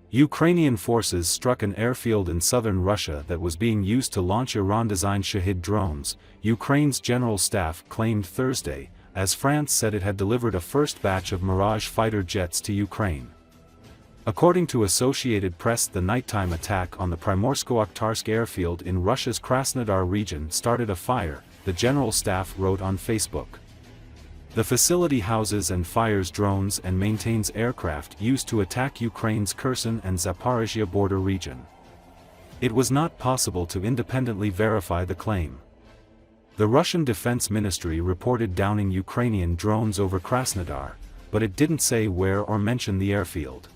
Ukrainian forces struck an airfield in southern Russia that was being used to launch Iran-designed Shahed drones, Ukraine's general staff claimed Thursday, as France said it had delivered a first batch of Mirage fighter jets to Ukraine. According to Associated Press, the nighttime attack on the Primorsko-Akhtarsk airfield in Russia's Krasnodar region started a fire, the general staff wrote on Facebook. The facility houses and fires drones and maintains aircraft used to attack Ukraine's Kherson and Zaporizhia border region. It was not possible to independently verify the claim. The Russian Defense Ministry reported downing Ukrainian drones over Krasnodar, but it didn't say where or mention the airfield.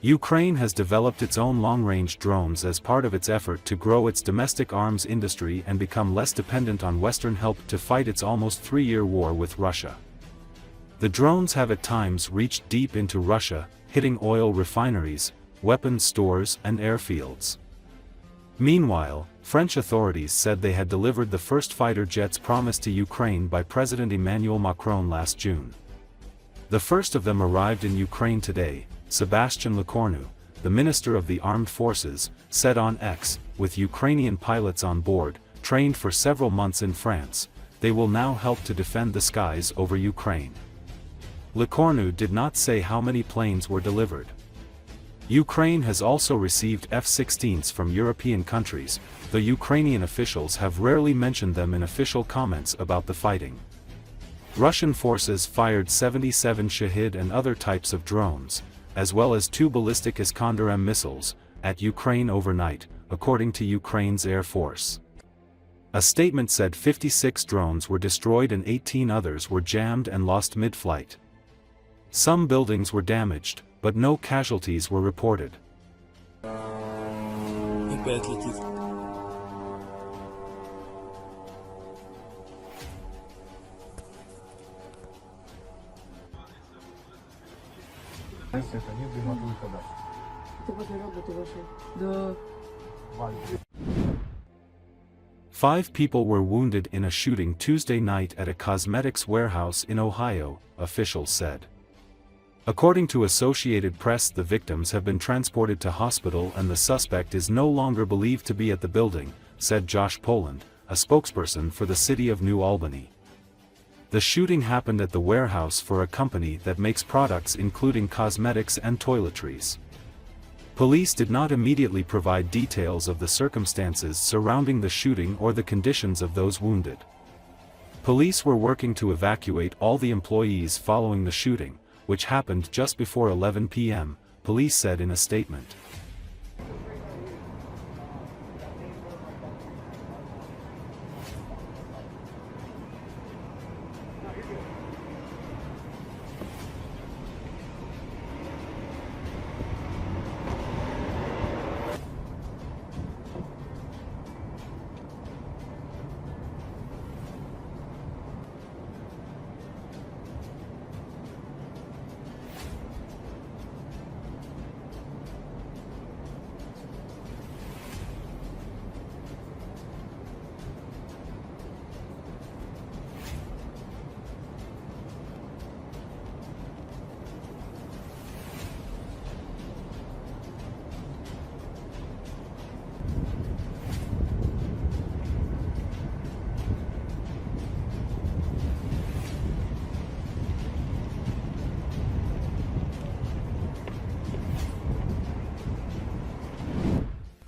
Ukraine has developed its own long-range drones as part of its effort to grow its domestic arms industry and become less dependent on Western help to fight its almost three-year war with Russia. The drones have at times reached deep into Russia, hitting oil refineries, weapons stores and airfields. Meanwhile, French authorities said they had delivered the first fighter jets promised to Ukraine by President Emmanuel Macron last June. The first of them arrived in Ukraine today, Sébastien Lecornu, the Minister of the Armed Forces, said on X, with Ukrainian pilots on board, trained for several months in France, they will now help to defend the skies over Ukraine. Lecornu did not say how many planes were delivered. Ukraine has also received F-16s from European countries, though Ukrainian officials have rarely mentioned them in official comments about the fighting. Russian forces fired 77 Shahed and other types of drones, as well as 2 ballistic Iskander-M missiles, at Ukraine overnight, according to Ukraine's Air Force. A statement said 56 drones were destroyed and 18 others were jammed and lost mid-flight. Some buildings were damaged, but no casualties were reported. Five people were wounded in a shooting Tuesday night at a cosmetics warehouse in Ohio, officials said. According to Associated Press, the victims have been transported to hospital and the suspect is no longer believed to be at the building, said Josh Poland, a spokesperson for the city of New Albany. The shooting happened at the warehouse for a company that makes products including cosmetics and toiletries. Police did not immediately provide details of the circumstances surrounding the shooting or the conditions of those wounded. Police were working to evacuate all the employees following the shooting, which happened just before 11 p.m., police said in a statement.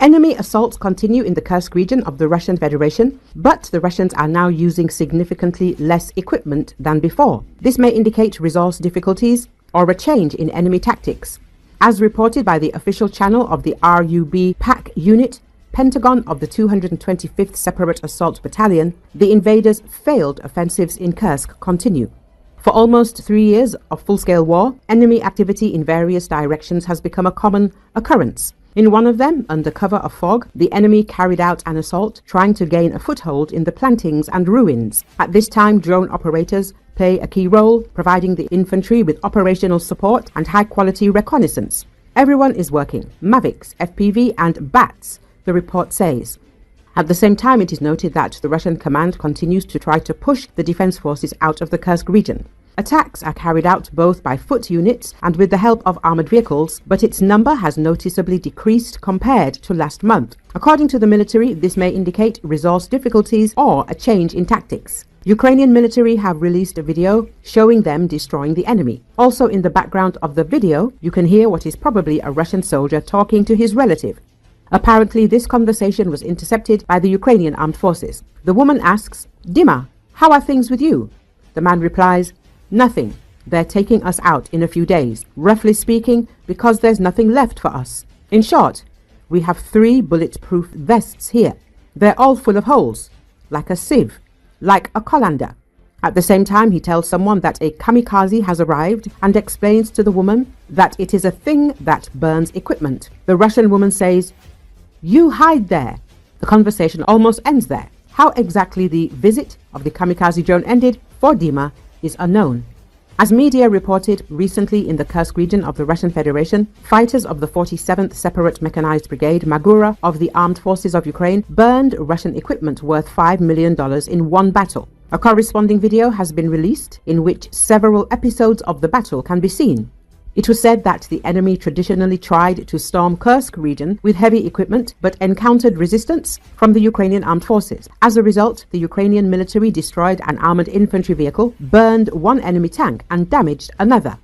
Enemy assaults continue in the Kursk region of the Russian Federation, but the Russians are now using significantly less equipment than before. This may indicate resource difficulties or a change in enemy tactics. As reported by the official channel of the RUB PAC unit, Pentagon of the 225th Separate Assault Battalion, the invaders' failed offensives in Kursk continue. For almost 3 years of full-scale war, enemy activity in various directions has become a common occurrence. In one of them, under cover of fog, the enemy carried out an assault trying to gain a foothold in the plantings and ruins. At this time, drone operators play a key role, providing the infantry with operational support and high-quality reconnaissance. Everyone is working, Mavics, FPV and BATs, the report says. At the same time, it is noted that the Russian command continues to try to push the defense forces out of the Kursk region. Attacks are carried out both by foot units and with the help of armored vehicles, but its number has noticeably decreased compared to last month. According to the military, this may indicate resource difficulties or a change in tactics. Ukrainian military have released a video showing them destroying the enemy. Also in the background of the video, you can hear what is probably a Russian soldier talking to his relative. Apparently, this conversation was intercepted by the Ukrainian armed forces. The woman asks, "Dima, how are things with you?" The man replies, "Nothing. They're taking us out in a few days, roughly speaking, because there's nothing left for us. In short, we have 3 bulletproof vests here. They're all full of holes, like a sieve, like a colander." At the same time, he tells someone that a kamikaze has arrived and explains to the woman that it is a thing that burns equipment. The Russian woman says, "You hide there." The conversation almost ends there. How exactly the visit of the kamikaze drone ended for Dima is unknown. As media reported recently in the Kursk region of the Russian Federation, fighters of the 47th Separate Mechanized Brigade Magura of the Armed Forces of Ukraine burned Russian equipment worth $5 million in one battle. A corresponding video has been released in which several episodes of the battle can be seen. It was said that the enemy traditionally tried to storm Kursk region with heavy equipment but encountered resistance from the Ukrainian armed forces. As a result, the Ukrainian military destroyed an armored infantry vehicle, burned one enemy tank and damaged another.